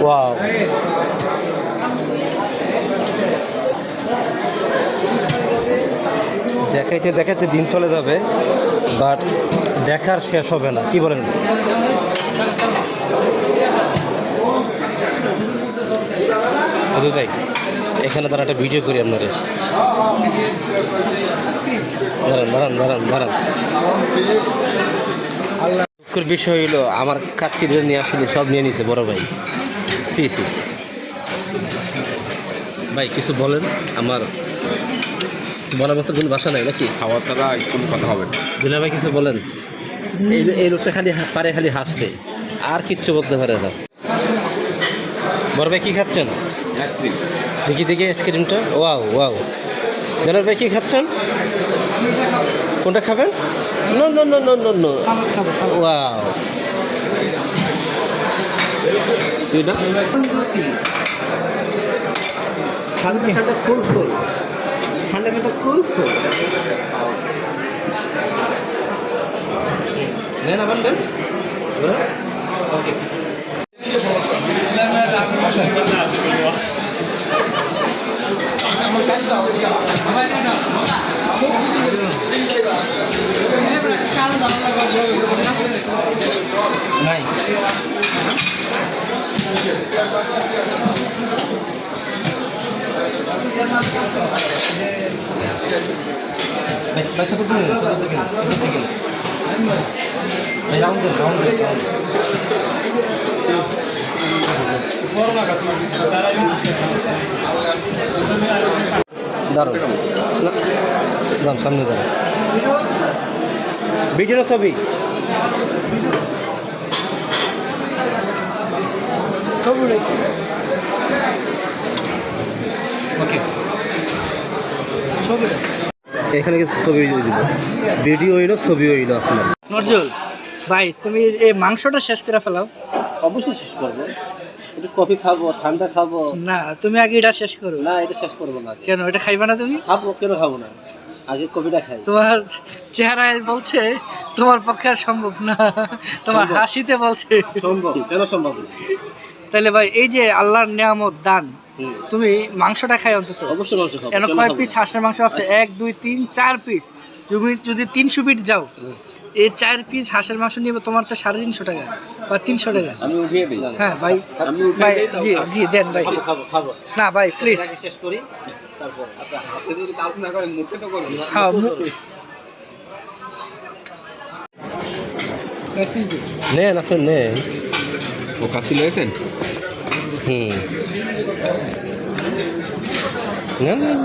Wow, দেখাইতে দেখাইতে দিন চলে যাবে, বাট দেখার শেষ হবে না, কি বলেন? অজয় ভাই, এখানে তারা একটা ভিডিও করি আপনাদের। দাঁড়ান দাঁড়ান দাঁড়ান দাঁড়ান। দুঃখের বিষয় হইলো আমার কাচ্চিটা নিয়ে আসলে সব নিয়ে নিছে বড় ভাই। ভাই কিছু বলেন, আমার বলার মতো কোনো ভাষা নাই নাকি? খাওয়া ছাড়া কোনো কথা হবে না। দুলা ভাই কিছু বলেন। এই লোকটা খালি পারে খালি হাসতে, আর কিচ্ছু বলতে পারে না। বড় ভাই কী খাচ্ছেন? আইসক্রিম। দেখি দেখি আইসক্রিমটা। Wow wow. দুলা ভাই কী খাচ্ছেন? কোনটা খাবেন? No no no no no no. Wow. তুই না ঠান্ডা ঠান্ডা কুল কুল, ঠান্ডা ঠান্ডা কুল কুল। নেন আবার নেন। ওকে। নাই ভাই, ছোট দিকে ভাই, রাউন্ড দেন রাউন্ড দেন। দাঁড়ান যান, সামনে যান। ভিডিও ছবি ওকে। এখানে কিছু ছবি দিয়ে দিল, ভিডিও হইলো ছবি হইলো আপনার। নজরুল ভাই, তুমি এই মাংসটা শেষ করে ফেলাও। অবশ্যই শেষ করবো। একটু কফি খাবো, ঠান্ডা খাবো। না, তুমি আগে এটা শেষ করো। না, এটা শেষ করবো না। কেন এটা খাইবা না তুমি? খাবো, কেন খাবো না? আগে কফিটা খাই। তোমার চেহারায় বলছে তোমার পক্ষে আর সম্ভব না, তোমার হাসিতে বলছে সম্ভব। কেন সম্ভব না? তাহলে ভাই, এই যে আল্লাহর নিয়ামত দান, তুমি মাংসটা খাই অন্তত। অবশ্যই মাংস খাবো। কেন কয় পিস হাঁসের মাংস আছে? 1 2 3 4 পিস। তুমি যদি 300 ফিট যাও, এই 4 পিস হাঁসের মাংস নিয়ে তোমার তো 350 টাকা বা 300 টাকা। আমি উঠিয়ে দিই। হ্যাঁ ভাই, ভাই জি জি দেন ভাই। খাবো খাবো। না ভাই প্লিজ শেষ করি, তারপর আচ্ছা, হাতে যদি কাজ না করেন মুখে তো করুন। হ্যাঁ নেন, আপনি নেন। ও কাচ্চি লয়েছেন? নেন নেন।